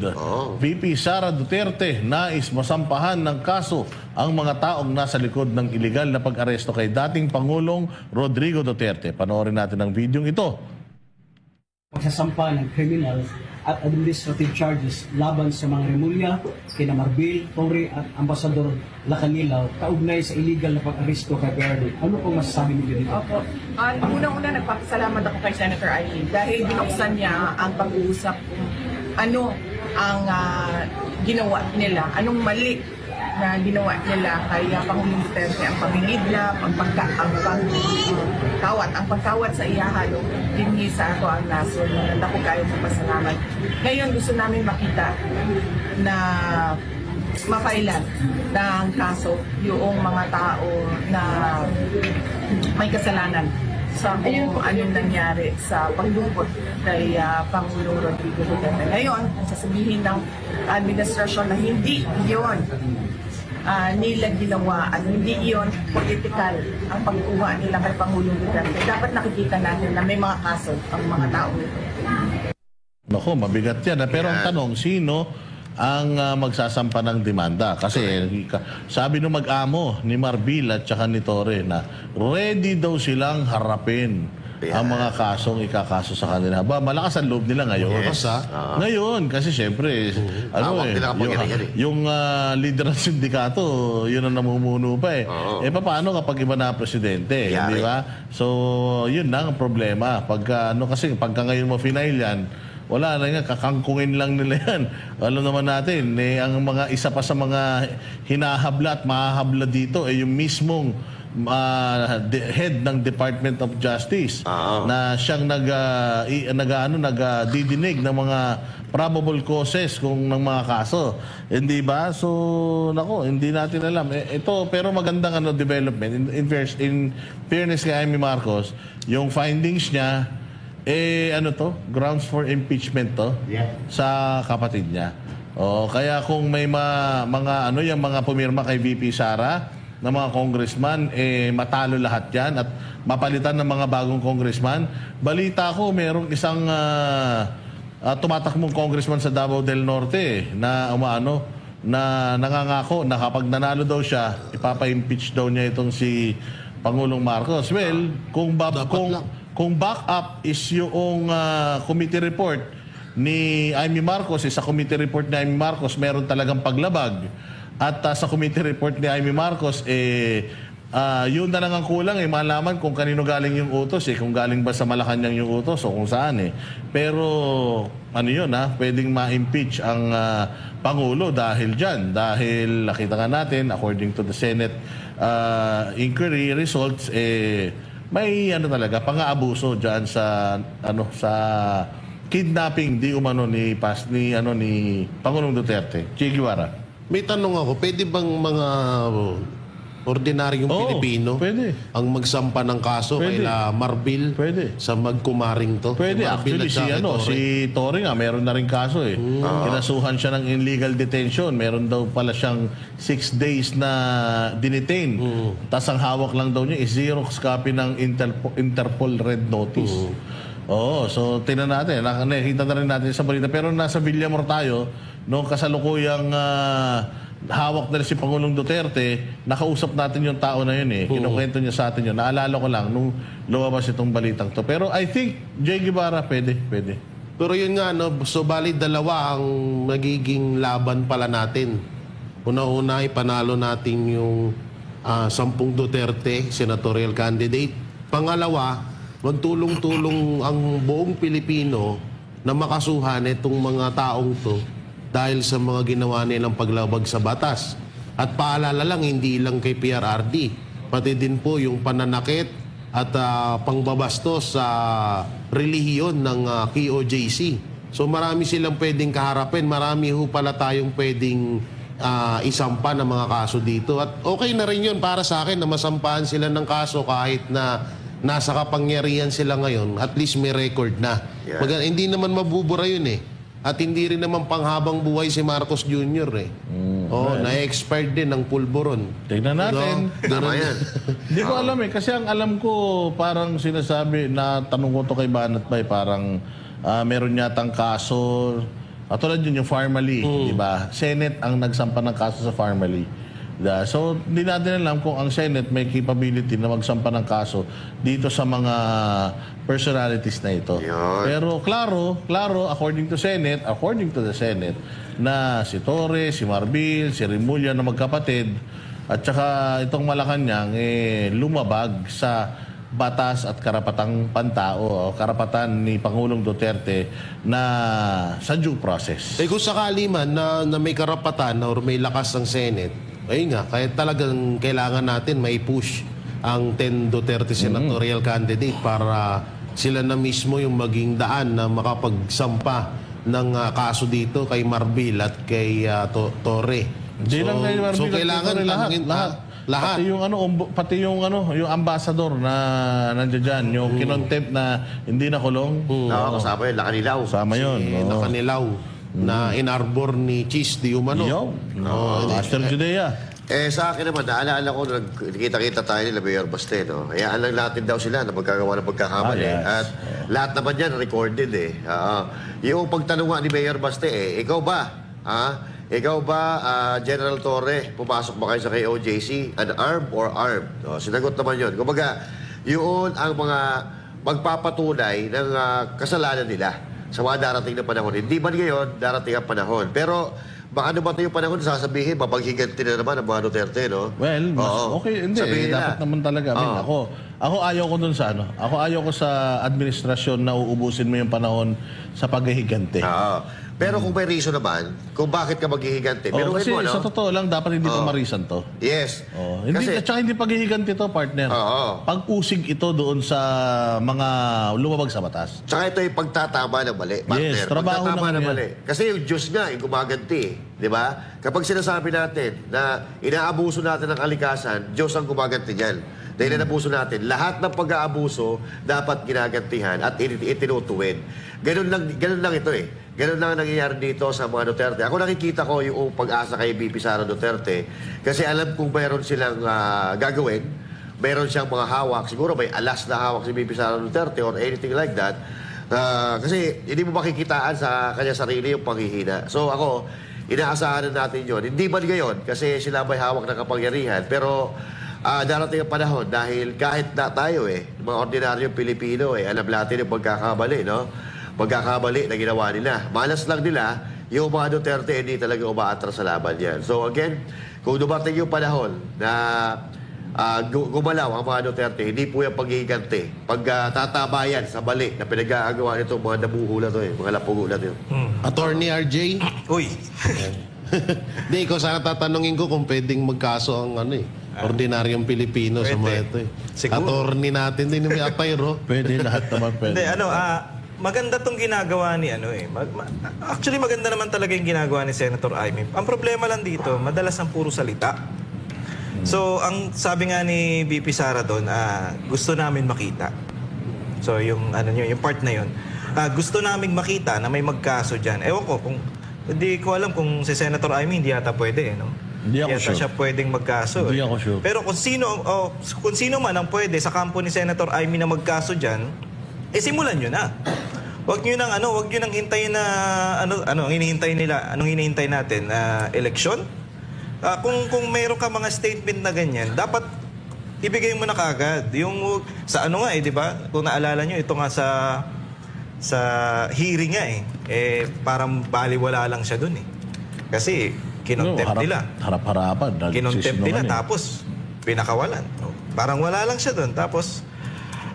VP Sara Duterte nais masampahan ng kaso ang mga taong nasa likod ng iligal na pag-aresto kay dating Pangulong Rodrigo Duterte. Panoorin natin ang video ito.
Pagsasampa ng criminal at administrative charges laban sa mga Remulla, kina Marbil, Torre at Ambasador Lacanilaw kaugnay sa illegal na pag-aresto kay PRRD. Ano pong masasabi niyo dito?
Opo. Unang-una, nagpapasalamat ako kay Senator Aileen dahil binuksan niya ang pag-uusap kung ano ang ginawa nila, anong mali na ginawa nila kay Pangulong Duterte, ang pamingidla, ang pagkawat sa iyahalo, dinhi sa ato ang naso, na ako kayo sa pasalamat. Ngayon, gusto namin makita na mapailan ng kaso yung mga tao na may kasalanan sa kung anong nangyari sa paglungkot kay Pangulong Rodrigo Duterte. Ngayon, sasabihin ng administrasyon na hindi yun nila ginawa at hindi iyon political ang pagkuha nila kay Pangulong Duterte. Dapat nakikita natin na may mga kaso ang mga tao nito.
Naku, mabigat yan. Pero ang tanong, sino ang magsasampa ng demanda? Kasi sabi nung mag-amo ni Marbil at saka ni Torre na ready daw silang harapin ang mga kasong ikakaso sa kanila. Malakas ang loob nila ngayon. Ngayon, kasi syempre, yung leader ng sindikato, yun ang namumuno pa paano kapag iba na presidente? Di ba? So, yun na ang problema. Pagka ngayon mo final yan, wala na nga, kakangkungin lang nila yan. Alam naman natin, ang isa pa sa mga hinahabla at mahahabla dito yung mismong head ng Department of Justice na siyang nagdidinig ng mga probable causes ng mga kaso. Hindi ba? So, hindi natin alam. Ito, pero magandang development. In fairness kay Amy Marcos, yung findings niya, grounds for impeachment sa kapatid niya. Kaya kung may yung mga pumirma kay VP Sara, ng mga congressman, matalo lahat yan at mapalitan ng mga bagong congressman. Balita ko, merong isang tumatakbong congressman sa Davao del Norte na nangangako na kapag nanalo daw siya, ipapa-impeach daw niya itong si Pangulong Marcos. Well, kung back-up is yung committee report ni Amy Marcos, sa committee report ni Amy Marcos, meron talagang paglabag. At sa committee report ni Amy Marcos, yun na lang ang kulang malaman kung kanino galing yung utos kung galing ba sa Malacanang yung utos o kung saan Pero pwedeng ma-impeach ang Pangulo dahil dyan. Dahil nakita nga natin, according to the Senate inquiry results, may talaga pang-aabuso dyan sa kidnapping di umano ni Pangulong Duterte. Che Guevara.
May tanong ako, pwede bang ordinaryong
Oo,
Pilipino
pwede.
ang magsampa ng kaso
Pwede.
kaila Marbil
Pwede.
sa magkumaring to.
Pwede.
Marbil
Actually,
at saka Torre.
si Torre nga, meron na rin kaso eh. Kinasuhan siya ng illegal detention. Meron daw pala siyang 6 days na dinetain. Tapos ang hawak lang daw niya is Xerox copy ng Interpol Red Notice. Oo, so tingnan natin. Nakita na rin natin sa balita. Pero nasa Villamor tayo, noong kasalukuyang hawak na rin si Pangulong Duterte, nakausap natin yung tao na yun eh. Kinukwento niya sa atin yun. Naalala ko lang nung lumabas itong balitang to. Pero I think, Jay Guevara, pwede.
Pero yun nga, no, so bali dalawa ang magiging laban pala natin. Una-una, ipanalo natin yung 10 Duterte senatorial candidate. Pangalawa, magtulong-tulong ang buong Pilipino na makasuhan itong mga taong to dahil sa mga ginawa nilang paglabag sa batas. At paalala lang, hindi lang kay PRRD, pati din po yung pananakit at pangbabastos sa relihiyon ng KOJC. So marami silang pwedeng kaharapin, marami ho pala tayong pwedeng isampa ng mga kaso dito. At okay na rin yun para sa akin na masampahan sila ng kaso kahit na nasa kapangyarihan sila ngayon, at least may record na.
Yeah.
Hindi naman mabubura yun eh. At hindi rin naman panghabang buhay si Marcos Jr. eh. Na-expired din ng pulburon.
Tignan natin.
Tama yan.
Hindi ko alam eh. Kasi ang alam ko, parang sinasabi, na tanong ko to kay Banat Bay, parang meron yatang kaso, at tulad yun yung Farmally, di ba? Senate ang nagsampa ng kaso sa Farmally. So, hindi natin alam kung ang Senate may capability na magsampa ng kaso dito sa mga personalities na ito.
Yun.
Pero klaro, according to the Senate, na si Torre, si Marbil, si Remulla na magkapatid, at saka itong Malacanang lumabag sa batas at karapatang pantao o karapatan ni Pangulong Duterte na sa due process.
Kung sakali man na may karapatan or may lakas ng Senate, ayun nga, kaya talagang kailangan natin may push ang 10 Duterte senatorial candidate para sila na mismo yung maging daan na makapagsampa ng kaso dito kay Marbil at kay Torre.
Hindi lang kay Marbil,
so kailangan lahat.
Pati yung ambassador na nandiyan dyan, yung kinontempt na hindi na kulong.
Kasama yun, Lakanilaw.
Kasama yun.
Nakanilaw na inarbor ni Cheese Di Umano.
Master Judea.
Sa akin naman, naalala ko, nakita-kita tayo nila, Mayor Baste, no? Hayaan lang natin daw sila na magkagawa ng pagkakamali.
Yes.
At lahat naman yan recorded eh. Yung pagtanong nga ni Mayor Baste, ikaw ba? General Torre, pumasok ba kayo sa KOJC? Unarmed or armed? Sinagot naman yun. Kumbaga, yun ang mga magpapatunay ng kasalanan nila sa mga darating na panahon. Hindi man ngayon, darating ang panahon. Pero, baka ano ba ito yung panahon, sasabihin, mapaghiganti na naman ang mga Duterte, no?
Well, okay, hindi. Dapat naman talaga. Ako ayaw ko dun sa Ako ayaw ko sa administrasyon na uubusin mo yung panahon sa paghihiganti.
Pero kung may reason naman, kung bakit ka maghihigante, meron
kasi
mo, no?
sa totoo lang, dapat hindi pa marisan to.
Yes.
Hindi paghihiganti to, partner. Pag-usig ito doon sa mga lumabag sa batas.
Tsaka ito yung pagtatama ng mali, partner.
Yes, trabaho
pagtatama
naman
ng mali. Kasi yung Diyos nga, yung gumaganti. Di ba? Kapag sinasabi natin na inaabuso natin ng kalikasan, Diyos ang gumaganti dyan. Dahil inabuso natin, lahat ng pag-aabuso dapat ginagantihan at itinutuwid. Ganun lang ito eh. Ganun lang ang nangyayari dito sa mga Duterte. Ako nakikita ko yung pag-asa kay BP Sara Duterte kasi alam kong mayroon silang gagawin. Mayroon siyang mga hawak. Siguro may alas na hawak si BP Sara Duterte or anything like that. Kasi hindi mo makikitaan sa kanya sarili yung panghihina. So ako, inaasahan natin yun. Hindi man ngayon kasi sila may hawak ng kapangyarihan. Pero darating ang panahon dahil kahit na tayo mga ordinaryong Pilipino alam natin yung pagkakamali, no? Pagkakamali na ginawa nila. Malas lang nila, yung mga Duterte hindi talaga umaatras sa laban yan. So again, kung dumating yung panahon na gumalaw ang mga Duterte, hindi po yung paghihiganti. Pagtatabayan sa mali na pinag-aagawa nito mga nabuhulat mga lapugulat yun.
Attorney RJ?
Uy!
Hindi, ikaw sana tatanungin ko kung pwedeng magkaso ang ordinaryong Pilipino sa mga ito.
Siguro.
Attorney natin din yung Atayro.
Pwede, lahat naman pwede.
Hindi, maganda tong ginagawa ni actually maganda naman talaga yung ginagawa ni Senator Amy. Ang problema lang dito, madalas ang puro salita. So, ang sabi nga ni VP Sara doon, gusto namin makita. So, yung part na yun. Gusto namin makita na may magkaso dyan. Ewan ko, hindi ko alam kung si Senator Amy hindi yata pwede, no?
Hindi ako
yata
sure.
siya pwedeng magkaso.
Hindi ako sure.
Pero kung sino man ang pwede sa kampo ni Senator Amy na magkaso dyan, simulan nyo na. Huwag nyo nang hintayin na anong hinihintay natin, eleksyon. Kung mayroon ka mga statement na ganyan, dapat ibigay mo na kagad. Yung sa di ba? Kung naalala nyo, ito nga sa hearing nga parang baliwala lang siya dun Kasi kinontempt nila.
Harap-harapan.
Kinontempt nila tapos pinakawalan. Parang wala lang siya dun. Tapos,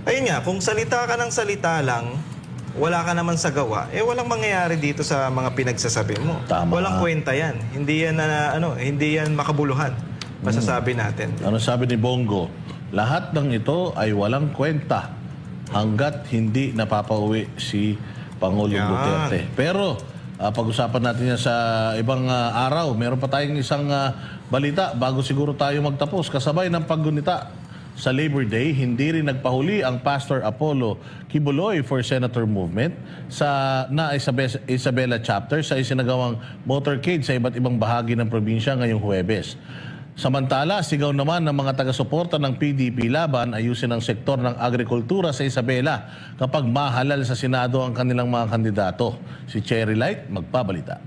ayun nga, kung salita ka ng salita lang, wala ka naman sa gawa, walang mangyayari dito sa mga pinagsasabi mo.
Tama.
Walang kwenta yan. Hindi yan makabuluhan. Masasabi natin.
Ano sabi ni Bongo? Lahat ng ito ay walang kwenta hanggat hindi napapauwi si Pangulong Duterte. Pero pag-usapan natin yan sa ibang araw. Meron pa tayong isang balita bago siguro tayo magtapos. Kasabay ng paggunita sa Labor Day, hindi rin nagpahuli ang Pastor Apollo Kibuloy for Senator Movement sa Isabela Chapter sa isinagawang motorcade sa iba't ibang bahagi ng probinsya ngayong Huwebes. Samantala, sigaw naman ng mga taga-suporta ng PDP laban ayusin ang sektor ng agrikultura sa Isabela kapag mahalal sa Senado ang kanilang mga kandidato. Si Cherry Light, magpabalita.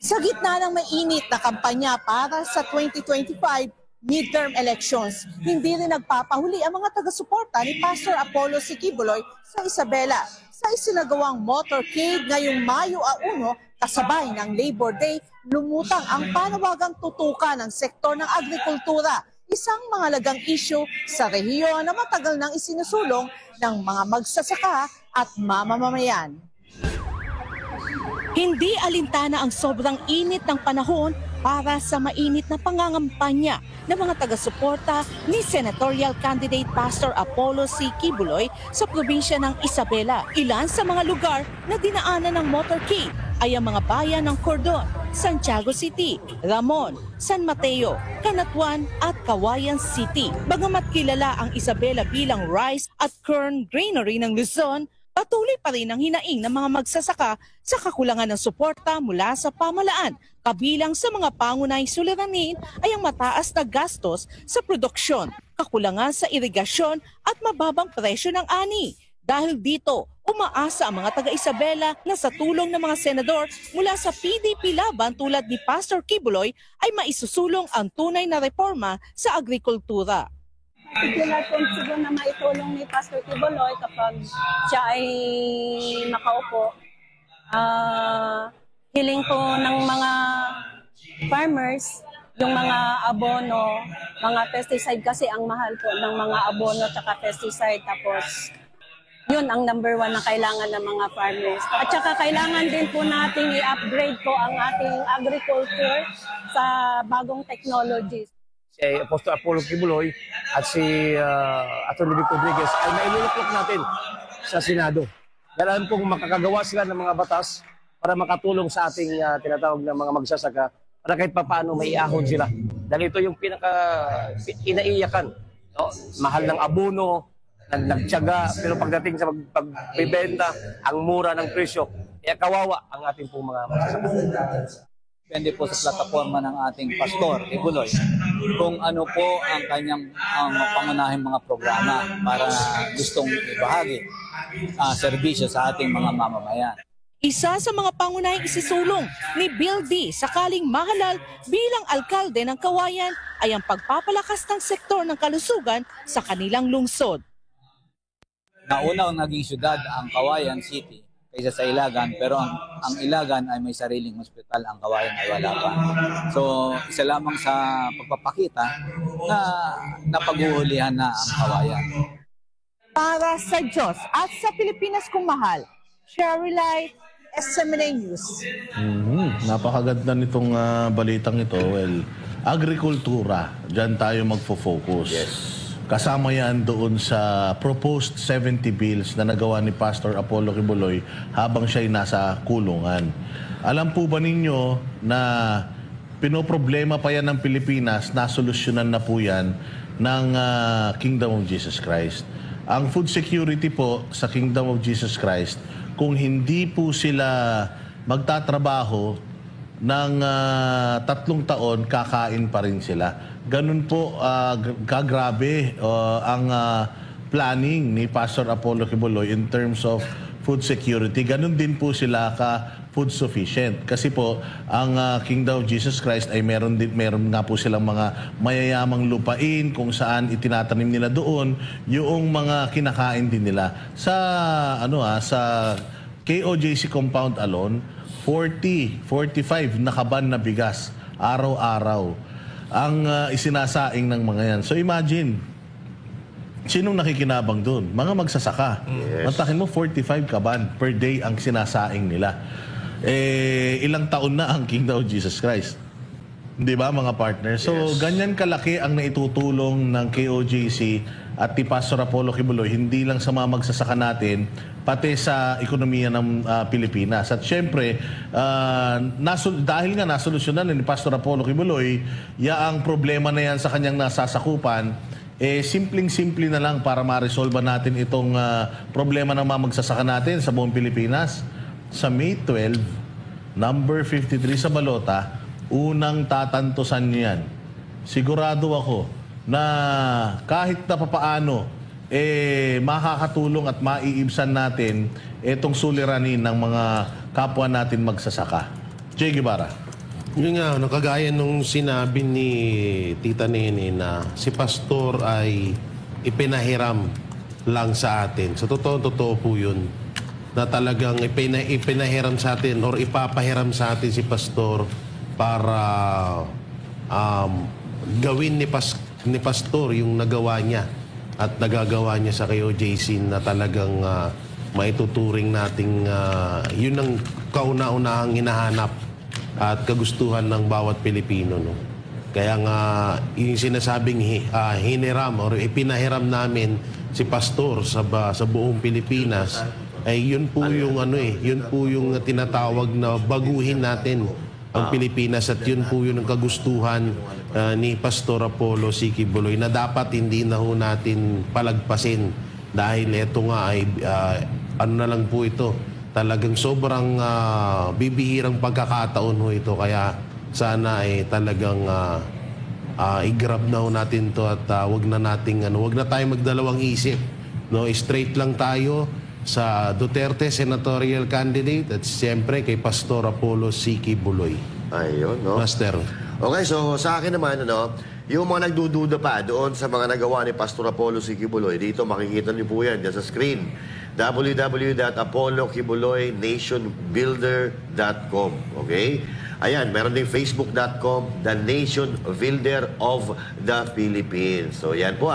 Sa gitna ng mainit na kampanya para sa 2025 midterm elections, hindi rin nagpapahuli ang mga taga-suporta ni Pastor Apollo Kibuloy sa Isabela sa isinagawang motorcade ngayong Mayo 1 kasabay ng Labor Day. Lumutang ang panawagang tutukan ng sektor ng agrikultura, isang mahalagang issue sa rehiyon na matagal nang isinusulong ng mga magsasaka at mamamayan. Hindi alintana ang sobrang init ng panahon para sa mainit na pangangampanya ng mga taga-suporta ni Senatorial Candidate Pastor Apollo Kibuloy sa probinsya ng Isabela. Ilan sa mga lugar na dinaanan ng motorcade ay ang mga bayan ng Cordon, Santiago City, Ramon, San Mateo, Cabanatuan at Cauayan City. Bagamat kilala ang Isabela bilang rice at corn granary ng Luzon, patuloy pa rin ang hinaing ng mga magsasaka sa kakulangan ng suporta mula sa pamahalaan. Kabilang sa mga pangunahing suliranin ay ang mataas na gastos sa produksyon, kakulangan sa irigasyon at mababang presyo ng ani. Dahil dito, umaasa ang mga taga-Isabela na sa tulong ng mga senador mula sa PDP laban tulad ni Pastor Kibuloy ay maisusulong ang tunay na reforma sa agrikultura.
Particular point siguro na maitulong ni Pastor Kibuloy kapag siya ay makaupo. Hiling po ng mga farmers, yung mga abono, mga pesticide kasi ang mahal po ng mga abono at pesticide. Tapos yun ang number 1 na kailangan ng mga farmers. At saka kailangan din po natin i-upgrade po ang ating agriculture sa bagong technologies.
Si Pastor Apollo Kibuloy at si Atty. Vic Rodriguez ay mailuluklok natin sa Senado. Dahil alam pong makakagawa sila ng mga batas para makatulong sa ating tinatawag na mga magsasaka para kahit papaano maiahon sila. Dahil ito yung inaiyakan. No? Mahal ng abono, nagtiyaga, pero pagdating sa pagbibenta, ang mura ng presyo, kaya kawawa ang ating pong mga magsasaka.
Depende po sa plataforma ng ating Pastor Kibuloy kung ano po ang kanyang pangunahing mga programa para gustong ibahagi serbisyo sa ating mga mamamayan.
Isa sa mga pangunahing isisulong ni Bill D. sakaling mahalal bilang alkalde ng Cauayan ay ang pagpapalakas ng sektor ng kalusugan sa kanilang lungsod.
Nauna ang naging syudad ang Cauayan City kaysa sa Ilagan, pero ang Ilagan ay may sariling hospital, ang Cauayan ay wala pa. So, isa lamang sa pagpapakita na napag-uulihan na ang Cauayan.
Para sa Diyos at sa Pilipinas kung mahal, Cherry Light, SMNA News.
Napakaganda nitong balitang ito. Well, agrikultura, dyan tayo magfo-focus.
Yes.
Kasama yan doon sa proposed 70 bills na nagawa ni Pastor Apollo Kibuloy habang siya'y nasa kulungan. Alam po ba ninyo na pinoproblema pa yan ng Pilipinas, nasolusyonan na po yan ng Kingdom of Jesus Christ. Ang food security po sa Kingdom of Jesus Christ, kung hindi po sila magtatrabaho ng 3 taon, kakain pa rin sila. Ganun po kagrabe ang planning ni Pastor Apollo Quiboloy in terms of food security. Ganun din po sila ka-food sufficient. Kasi po, ang Kingdom of Jesus Christ ay meron nga po silang mga mayayamang lupain kung saan itinatanim nila doon yung mga kinakain din nila. Sa, sa KOJC compound alone, 45 na kaban na bigas araw-araw ang isinasaing ng mga yan. So imagine, sinong nakikinabang doon? Mga magsasaka. Mantakin mo, 45 kaban per day ang sinasaing nila. Ilang taon na ang Kingdom of Jesus Christ? Di ba, mga partner? So, ganyan kalaki ang naitutulong ng KOJC at ni Pastor Apollo Quiboloy, hindi lang sa mga magsasaka natin, pati sa ekonomiya ng Pilipinas. At syempre, dahil nga nasolusyonan ni Pastor Apollo Quiboloy, ang problema na yan sa kanyang nasasakupan, simpleng-simple na lang para ma-resolve natin itong problema ng mga magsasaka natin sa buong Pilipinas. Sa May 12, number 53 sa Balota, unang tatantusan niyan. Sigurado ako na kahit na papaano, makakatulong at maiibsan natin itong suliranin ng mga kapwa natin magsasaka. Jay Guevara.
Yun nga, kagaya nung sinabi ni Tita Nene na si Pastor ay ipinahiram lang sa atin. So, totoo po yun. Na talagang ipinahiram sa atin or ipapahiram sa atin si Pastor para gawin ni Pastor yung nagawa niya at nagagawa niya sa KOJC na talagang maituturing nating yun ang kauna-unahang hinahanap at kagustuhan ng bawat Pilipino. No? Kaya nga, yung sinasabing hiniram or ipinahiram namin si Pastor sa buong Pilipinas, ay yun po yung yun po yung tinatawag na baguhin natin ang Pilipinas at yun po yun ang kagustuhan ni Pastor Apollo C. Quiboloy na dapat hindi na ho natin palagpasin dahil ito nga ay na lang po ito. Talagang sobrang bibihirang pagkakataon ho ito. Kaya sana ay talagang i-grab na ho natin to at wag na tayo magdalawang isip. No? Straight lang tayo sa Duterte senatorial candidate at siyempre kay Pastor Apollo C. Quiboloy.
Ayun, no?
Master.
Okay, so sa akin naman, yung mga nagdududa pa doon sa mga nagawa ni Pastor Apollo C. Quiboloy, dito makikita niyo po yan dyan sa screen. www.apolloquiboloynationbuilder.com. Okay? Ayan, meron din facebook.com, The Nation Builder of the Philippines. So, yan po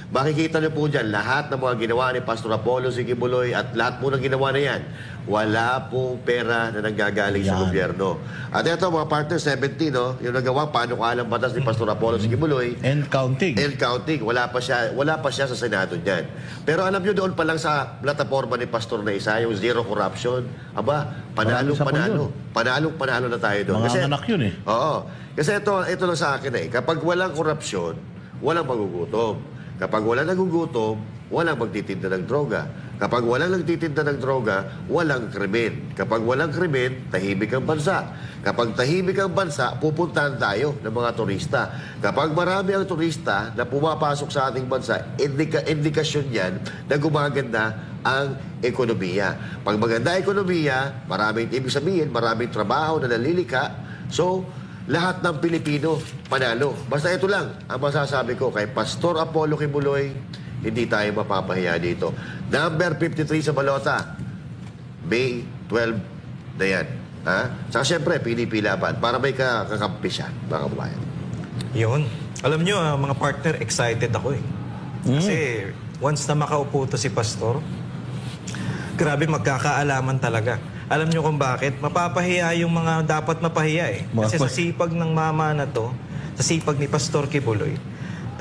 makikita niyo po dyan lahat ng mga ginawa ni Pastor Apollo C. Quiboloy at lahat po ng ginawa na yan. Wala pong pera na nanggagaling sa gobyerno. At ito mga partner, 17, yung nagawa panukalang batas ni Pastor Apollo C. Quiboloy.
And counting.
And counting. Wala pa siya sa Senado dyan. Pero alam niyo doon pa lang sa plataforma ni Pastor na isa, yung zero corruption, panalo na tayo doon.
Mga anak yun
Oo. Kasi ito lang sa akin kapag walang korupsyon, walang magugutom. Kapag walang nagugutom, walang magtitinda ng droga. Kapag walang nagtitinda ng droga, walang krimen. Kapag walang krimen, tahimik ang bansa. Kapag tahimik ang bansa, pupuntahan tayo ng mga turista. Kapag marami ang turista na pumapasok sa ating bansa, indikasyon yan na gumaganda ang ekonomiya. Pag maganda ang ekonomiya, ibig sabihin, maraming trabaho na nalilika. So, lahat ng Pilipino panalo. Basta ito lang ang masasabi ko kay Pastor Apollo Quiboloy, hindi tayo mapapahiya dito. Number 53 sa Balota, May 12 na yan. Saka siyempre, PDP laban para may kakampi siya, mga kababayan.
Yun. Alam nyo, mga partner, excited ako Kasi once na makaupo to si Pastor, grabe magkakaalaman talaga. Alam nyo kung bakit? Mapapahiya yung mga dapat mapahiya Kasi sa sipag ng mama na to, sa sipag ni Pastor Quiboloy,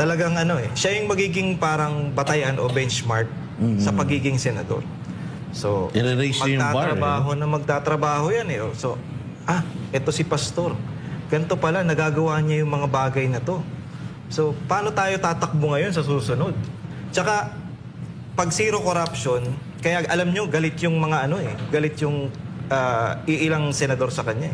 talagang siya yung magiging parang batayan o benchmark sa pagiging senador. So, magtatrabaho yan So, ito si Pastor. ganito pala, nagagawa niya yung mga bagay na to. So, paano tayo tatakbo ngayon sa susunod? Tsaka, pag zero corruption, kaya alam nyo, galit yung mga galit yung iilang senador sa kanya.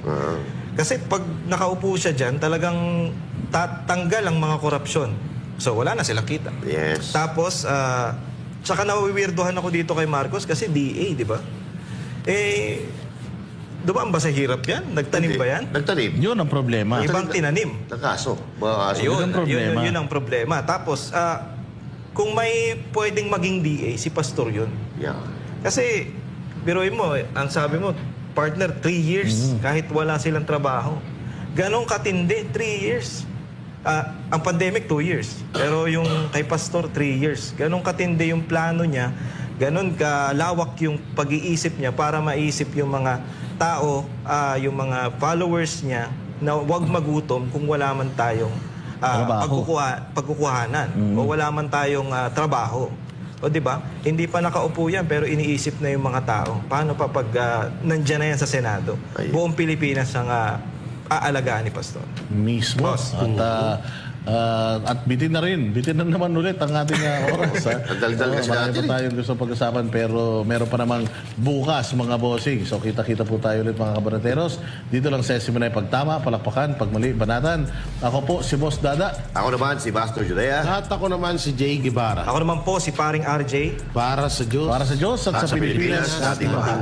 Kasi pag nakaupo siya dyan, talagang tatanggal ang mga korupsyon. So, wala na silang kita.
Yes.
Tapos, tsaka nawiwirdohan ako dito kay Marcos kasi DA, di ba? Dumaan ba sa hirap yan? Nagtanim ba yan?
Nagtanim.
Yun ang problema.
Ibang tinanim.
Nagkaso. Mga kaso.
Yun ang problema.
Yun ang problema. Tapos, kung may pwedeng maging DA, si Pastor yun.
Yeah.
Kasi, biruin mo, ang sabi mo, partner, 3 years, kahit wala silang trabaho. Ganong katindi, 3 years. Ang pandemic, 2 years. Pero yung kay Pastor, 3 years. Ganong katindi yung plano niya, ganon kalawak yung pag-iisip niya para maisip yung mga tao, yung mga followers niya na huwag magutom kung wala man tayong pagkukuhanan o wala man tayong trabaho. O di ba? Hindi pa nakaupo yan pero iniisip na yung mga tao. Paano pa pag nandiyan na yan sa Senado? Buong Pilipinas ang aalagaan ni Pastor.
Mismo. At bitin na naman ulit ang ating oras.
Ang daldal kasi
marami
natin
pa tayong gusto pag-usapan pero meron pa namang bukas mga bossing. So kita-kita po tayo ulit mga kabareteros. Dito lang sa Simonay Pagtama, Palakpakan, Pagmali, Banatan. Ako po si Boss Dada.
Ako naman si Pastor Judea.
At ako naman si Jay Guevara.
Ako naman po si Paring RJ.
Para sa Diyos.
Para sa Diyos at sa Pilipinas.
Pilipinas, ating mahal.